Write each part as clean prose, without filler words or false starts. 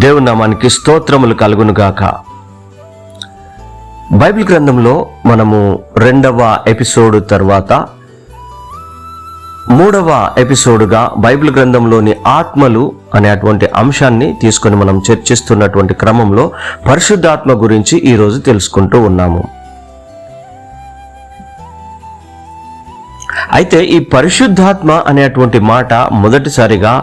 దేవుని నామానికి స్తోత్రములు కలుగును గాక. బైబిల్ గ్రంథంలో మనము 2వ ఎపిసోడ్ తర్వాత 3వ ఎపిసోడుగా బైబిల్ గ్రంథంలోని ఆత్మలు అనేటువంటి అంశాన్ని తీసుకొని మనం చర్చిస్తున్నటువంటి క్రమంలో పరిశుద్ధాత్మ గురించి ఈరోజు తెలుసుకుంటూ ఉన్నాము. అయితే ఈ పరిశుద్ధాత్మ అనేటువంటి మాట మొదటిసారిగా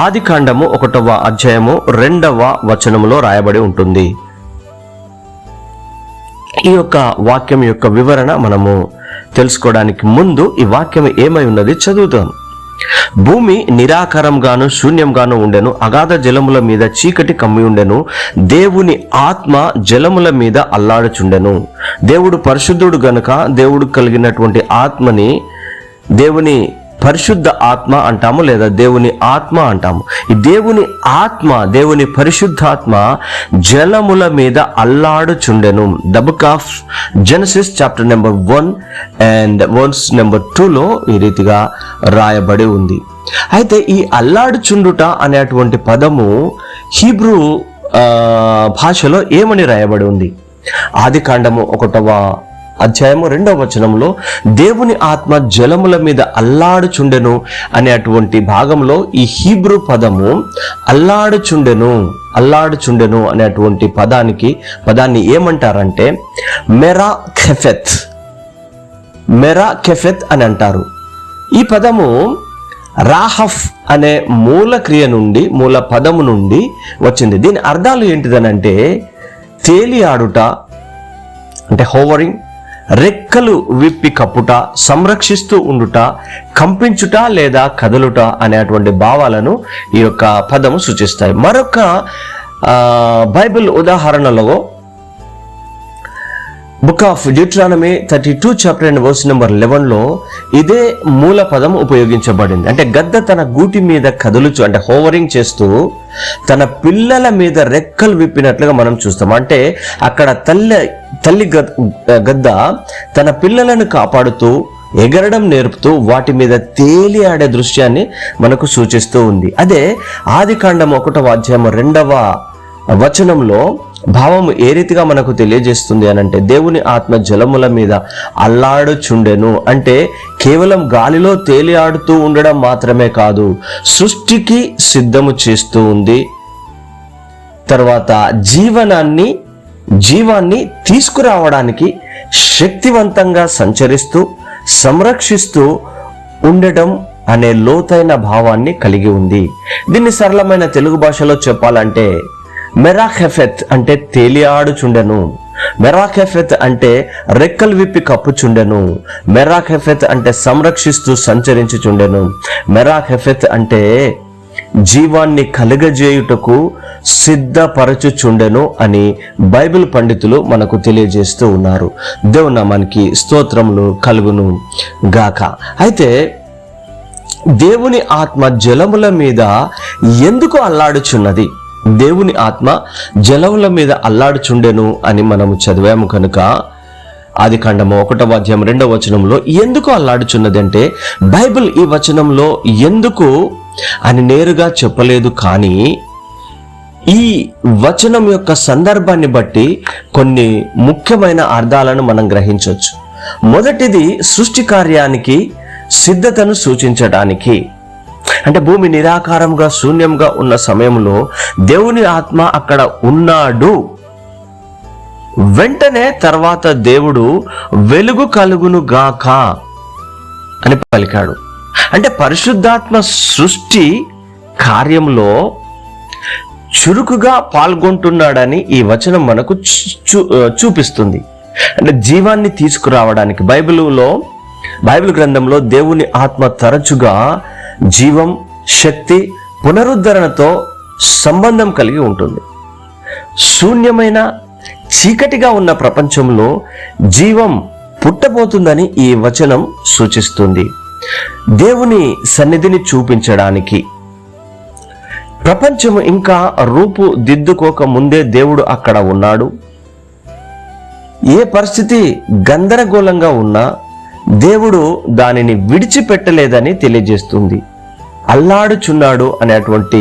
ఆదికాండము 1వ అధ్యాయము 2వ వచనములో రాయబడి ఉంటుంది. ఈ యొక్క వాక్యం యొక్క వివరణ మనము తెలుసుకోవడానికి ముందు ఈ వాక్యం ఏమై ఉన్నది చదువుతాం. భూమి నిరాకారంగాను శూన్యంగాను ఉండెను, అగాధ జలముల మీద చీకటి కమ్మి ఉండెను, దేవుని ఆత్మ జలముల మీద అల్లాడుచుండెను. దేవుడు పరిశుద్ధుడు గనుక దేవుడు కలిగినటువంటి ఆత్మని దేవుని పరిశుద్ధ ఆత్మ అంటాము, లేదా దేవుని ఆత్మ అంటాము. ఈ దేవుని ఆత్మ, దేవుని పరిశుద్ధాత్మ జలముల మీద అల్లాడుచుండెను. The book of Genesis chapter number 1 and verse number 2లో ఈ రీతిగా రాయబడి ఉంది. అయితే ఈ అల్లాడుచుండుట అనేటువంటి పదము హీబ్రూ భాషలో ఏమని రాయబడి ఉంది? ఆదికాండము 1వ అధ్యాయము 2వ వచనంలో దేవుని ఆత్మ జలముల మీద అల్లాడుచుండెను అనేటువంటి భాగంలో ఈ హీబ్రూ పదము అల్లాడుచుండెను అనేటువంటి పదాన్ని ఏమంటారంటే మెరాకెఫెత్ అని అంటారు. ఈ పదము రాహఫ్ అనే మూల పదము నుండి వచ్చింది. దీని అర్థాలు ఏంటిదనంటే తేలియాడుట అంటే హోవరింగ్, రెక్కలు విప్పి కప్పుట, సంరక్షిస్తూ ఉండుట, కంపించుట లేదా కదలుట అనేటువంటి భావాలను ఈ యొక్క పదము సూచిస్తాయి. మరొక బైబిల్ ఉదాహరణలో book of Deuteronomy 32 chapter and verse number 11లో ఇదే మూల పదం ఉపయోగించబడింది. అంటే గద్ద తన గూటి మీద కదులుచు అంటే హోవరింగ్ చేస్తూ తన పిల్లల మీద రెక్కలు విప్పినట్లుగా మనం చూస్తాం. అంటే అక్కడ తల్లి గద్ద తన పిల్లలను కాపాడుతూ ఎగరడం నేర్పుతూ వాటి మీద తేలి ఆడే దృశ్యాన్ని మనకు సూచిస్తూ ఉంది. అదే ఆదికాండం 1వ అధ్యాయం 2వ వచనంలో భావము ఏ రీతిగా మనకు తెలియజేస్తుంది అనంటే దేవుని ఆత్మ జలముల మీద అల్లాడుచుండెను అంటే కేవలం గాలిలో తేలి ఆడుతూ ఉండడం మాత్రమే కాదు, సృష్టికి సిద్ధము చేస్తూ ఉంది. తర్వాత జీవాన్ని తీసుకురావడానికి శక్తివంతంగా సంచరిస్తూ సంరక్షిస్తూ ఉండడం అనే లోతైన భావాన్ని కలిగి ఉంది. దీన్ని సరళమైన తెలుగు భాషలో చెప్పాలంటే మెరాకెఫెత్ అంటే తేలియాడుచుండెను, మెరాకెఫెత్ అంటే రెక్కలు విప్పి కప్పుచుండెను, మెరాకెఫెత్ అంటే సంరక్షిస్తూ సంచరించుచుండెను, మెరాకెఫెత్ అంటే జీవాన్ని కలుగజేయుటకు సిద్ధపరచుచుండెను అని బైబిల్ పండితులు మనకు తెలియజేస్తూ ఉన్నారు. దేవుని నామానికి స్తోత్రములు కలుగును గాక. అయితే దేవుని ఆత్మ జలముల మీద ఎందుకు అల్లాడుచున్నది? దేవుని ఆత్మ జలముల మీద అల్లాడుచుండెను అని మనము చదివాము కనుక ఆదికాండము 1వ అధ్యాయం 2వ వచనంలో ఎందుకు అల్లాడుచున్నది అంటే బైబిల్ ఈ వచనంలో ఎందుకు అని నేరుగా చెప్పలేదు, కానీ ఈ వచనం యొక్క సందర్భాన్ని బట్టి కొన్ని ముఖ్యమైన అర్థాలను మనం గ్రహించవచ్చు. మొదటిది సృష్టి కార్యానికి సిద్ధతను సూచించడానికి. అంటే భూమి నిరాకారంగా శూన్యంగా ఉన్న సమయంలో దేవుని ఆత్మ అక్కడ ఉన్నాడు. వెంటనే తర్వాత దేవుడు వెలుగు కలుగును గాక అని పలికాడు. అంటే పరిశుద్ధాత్మ సృష్టి కార్యంలో చురుకుగా పాల్గొంటున్నాడని ఈ వచనం మనకు చూపిస్తుంది. అంటే జీవాన్ని తీసుకురావడానికి బైబిల్ గ్రంథంలో దేవుని ఆత్మ తరచుగా జీవం, శక్తి, పునరుద్ధరణతో సంబంధం కలిగి ఉంటుంది. శూన్యమైన చీకటిగా ఉన్న ప్రపంచంలో జీవం పుట్టబోతుందని ఈ వచనం సూచిస్తుంది. దేవుని సన్నిధిని చూపించడానికి, ప్రపంచం ఇంకా రూపుదిద్దుకోక ముందే దేవుడు అక్కడ ఉన్నాడు. ఏ పరిస్థితి గందరగోళంగా ఉన్నా దేవుడు దానిని విడిచిపెట్టలేదని తెలియజేస్తుంది. అల్లాడుచున్నాడు అనేటువంటి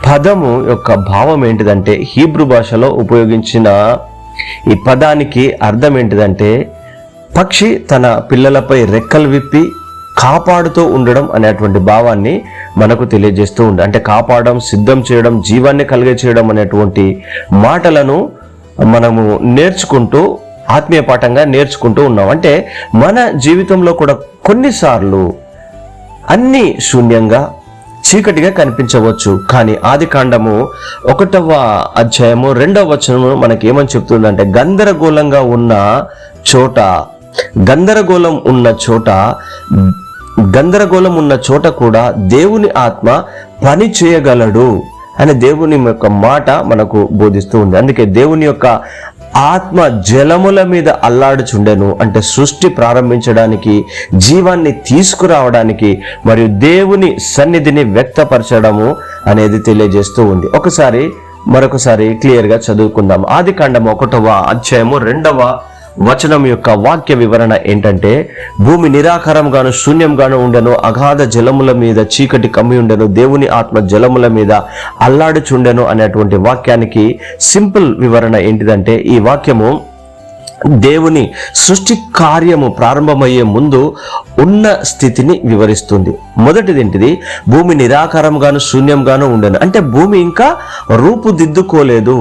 పదము యొక్క భావం ఏంటిదంటే, హీబ్రూ భాషలో ఉపయోగించిన ఈ పదానికి అర్థం ఏంటిదంటే, పక్షి తన పిల్లలపై రెక్కలు విప్పి కాపాడుతూ ఉండడం అనేటువంటి భావాన్ని మనకు తెలియజేస్తూ ఉంది. అంటే కాపాడడం, సిద్ధం చేయడం, జీవాన్ని కలిగే చేయడం అనేటువంటి మాటలను మనము నేర్చుకుంటూ, ఆత్మీయ పాఠంగా నేర్చుకుంటూ ఉన్నాం. అంటే మన జీవితంలో కూడా కొన్నిసార్లు అన్నీ శూన్యంగా, చీకటిగా కనిపించవచ్చు. కానీ ఆదికాండము 1వ అధ్యాయము 2వ వచనము మనకి ఏమని చెప్తుందంటే, గందరగోళం ఉన్న చోట కూడా దేవుని ఆత్మ పని చేయగలడు అనే దేవుని యొక్క మాట మనకు బోధిస్తూ ఉంది. అందుకే దేవుని యొక్క ఆత్మ జలముల మీద అల్లాడుచుండెను అంటే సృష్టి ప్రారంభించడానికి, జీవాన్ని తీసుకురావడానికి మరియు దేవుని సన్నిధిని వ్యక్తపరచడము అనేది తెలియజేస్తూ ఉంది. మరొకసారి క్లియర్గా చదువుకుందాం. ఆదికాండము 1వ అధ్యాయము 2వ వచనం యొక్క వాక్య వివరణ ఏంటంటే, భూమి నిరాకారంగాను శూన్యంగాను ఉండెను, అగాధ జలముల మీద చీకటి కమ్మి ఉండెను, దేవుని ఆత్మ జలముల మీద అల్లాడుచుండెను అనేటువంటి వాక్యానికి సింపుల్ వివరణ ఏంటిదంటే, ఈ వాక్యము దేవుని సృష్టి కార్యము ప్రారంభమయ్యే ముందు ఉన్న స్థితిని వివరిస్తుంది. మొదటిది ఏంటిది, భూమి నిరాకారంగాను శూన్యంగాను ఉండెను. అంటే భూమి ఇంకా రూపుదిద్దుకోలేదు,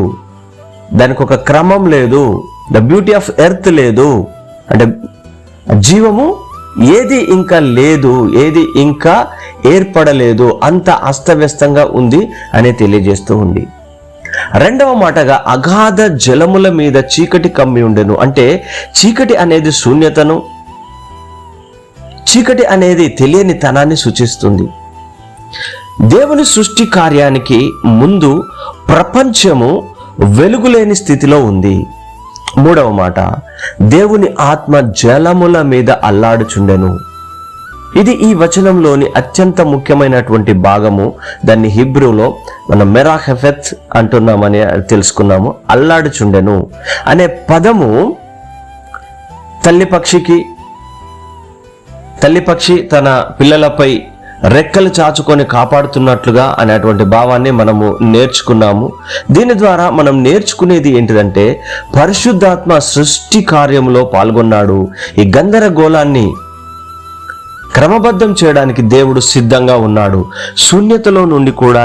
దానికి ఒక క్రమం లేదు, ద బ్యూటీ ఆఫ్ ఎర్త్ లేదు, అంటే జీవము ఏది ఇంకా లేదు, ఏది ఇంకా ఏర్పడలేదు, అంత అస్తవ్యస్తంగా ఉంది అని తెలియజేస్తూ ఉంది. రెండవ మాటగా అగాధ జలముల మీద చీకటి కమ్మి ఉండెను. అంటే చీకటి అనేది శూన్యతను, చీకటి అనేది తెలియని తనాన్ని సూచిస్తుంది. దేవుని సృష్టి కార్యానికి ముందు ప్రపంచము వెలుగులేని స్థితిలో ఉంది. మూడవ మాట, దేవుని ఆత్మ జలముల మీద అల్లాడుచుండెను. ఇది ఈ వచనంలోని అత్యంత ముఖ్యమైనటువంటి భాగము. దాన్ని హీబ్రూలో మనం మెరాహెఫెత్ అంటున్నామని తెలుసుకున్నాము. అల్లాడుచుండెను అనే పదము తల్లిపక్షి తన పిల్లలపై రెక్కలు చాచుకొని కాపాడుతున్నట్లుగా అనేటువంటి భావాన్ని మనము నేర్చుకున్నాము. దీని ద్వారా మనం నేర్చుకునేది ఏంటిదంటే, పరిశుద్ధాత్మ సృష్టి కార్యంలో పాల్గొన్నాడు. ఈ గందరగోళాన్ని క్రమబద్ధం చేయడానికి దేవుడు సిద్ధంగా ఉన్నాడు. శూన్యతలో నుండి కూడా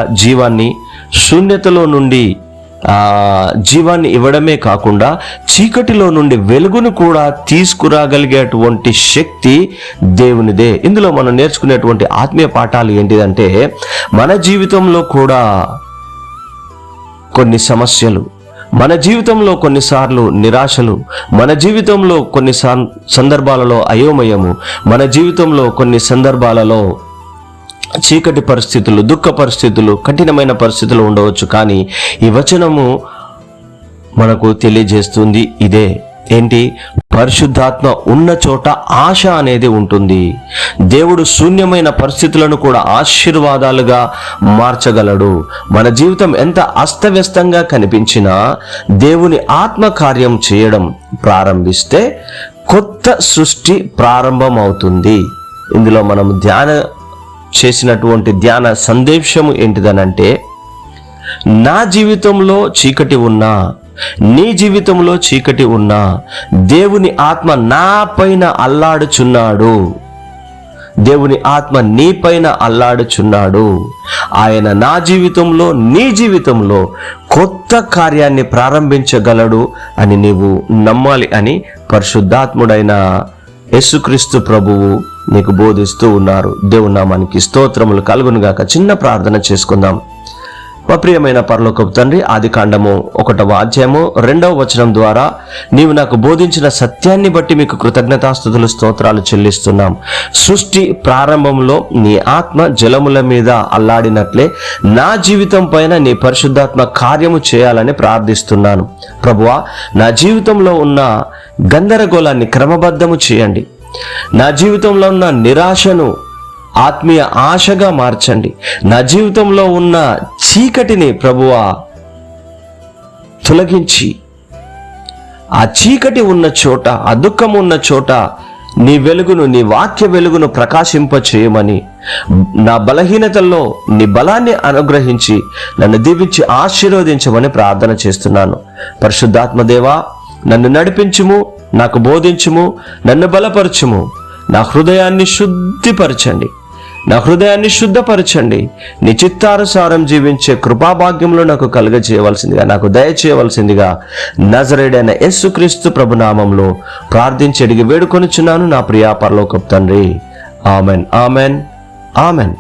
జీవాన్ని ఇవ్వడమే కాకుండా చీకటిలో నుండి వెలుగును కూడా తీసుకురాగలిగేటువంటి శక్తి దేవునిదే. ఇందులో మనం నేర్చుకునేటువంటి ఆత్మీయ పాఠాలు ఏంటిదంటే, మన జీవితంలో కూడా కొన్ని సమస్యలు, మన జీవితంలో కొన్నిసార్లు నిరాశలు, మన జీవితంలో కొన్ని సందర్భాలలో అయోమయము, మన జీవితంలో కొన్ని సందర్భాలలో చీకటి పరిస్థితులు, దుఃఖ పరిస్థితులు, కఠినమైన పరిస్థితులు ఉండవచ్చు. కానీ ఈ వచనము మనకు తెలియజేస్తుంది ఇదే ఏంటి, పరిశుద్ధాత్మ ఉన్న చోట ఆశ అనేది ఉంటుంది. దేవుడు శూన్యమైన పరిస్థితులను కూడా ఆశీర్వాదాలుగా మార్చగలడు. మన జీవితం ఎంత అస్తవ్యస్తంగా కనిపించినా దేవుని ఆత్మ కార్యం చేయడం ప్రారంభిస్తే కొత్త సృష్టి ప్రారంభం అవుతుంది. ఇందులో మనం చేసినటువంటి ధ్యాన సందేశము ఏంటిదనంటే, నా జీవితంలో చీకటి ఉన్నా, నీ జీవితంలో చీకటి ఉన్నా, దేవుని ఆత్మ నా పైన అల్లాడుచున్నాడు, దేవుని ఆత్మ నీ పైన అల్లాడుచున్నాడు. ఆయన నా జీవితంలో, నీ జీవితంలో కొత్త కార్యాన్ని ప్రారంభించగలడు అని నీవు నమ్మాలి అని పరిశుద్ధాత్ముడైన యేసుక్రీస్తు ప్రభువు నీకు బోధిస్తూ ఉన్నారు. దేవుని నామానికి స్తోత్రములు కలుగునుగాక. చిన్న ప్రార్థన చేసుకుందాం. మా ప్రియమైన పరలోకపు తండ్రి, ఆదికాండము 1వ అధ్యాయము 2వ వచనం ద్వారా నీవు నాకు బోధించిన సత్యాన్ని బట్టి మీకు కృతజ్ఞతాస్తుతులు, స్తోత్రాలు చెల్లిస్తున్నాం. సృష్టి ప్రారంభంలో నీ ఆత్మ జలముల మీద అల్లాడినట్లే నా జీవితం పైన నీ పరిశుద్ధాత్మ కార్యము చేయాలని ప్రార్థిస్తున్నాను. ప్రభువా, నా జీవితంలో ఉన్న గందరగోళాన్ని క్రమబద్ధము చేయండి. నా జీవితంలో ఉన్న నిరాశను ఆత్మీయ ఆశగా మార్చండి. నా జీవితంలో ఉన్న చీకటిని ప్రభువా తొలగించి, ఆ చీకటి ఉన్న చోట, ఆ దుఃఖం ఉన్న చోట నీ వెలుగును, నీ వాక్య వెలుగును ప్రకాశింప చేయమని నా బలహీనతల్లో నీ బలాన్ని అనుగ్రహించి నన్ను దీవించి ఆశీర్వదించమని ప్రార్థన చేస్తున్నాను. పరిశుద్ధాత్మ దేవా, నన్ను నడిపించుము, నాకు బోధించుము, నన్ను బలపరచుము. నా హృదయాన్ని శుద్ధిపరచండి, నా హృదయాన్ని శుద్ధపరచండి. నీ చిత్తానుసారం జీవించే కృపాభాగ్యంలో నాకు కలుగజేయవలసిందిగా, నాకు దయచేయవలసిందిగా నజరేయుడైన యేసుక్రీస్తు ప్రభునామంలో ప్రార్థించి అడిగి వేడుకొనుచున్నాను నా ప్రియా పరలోకపు తండ్రి. Amen, amen, amen.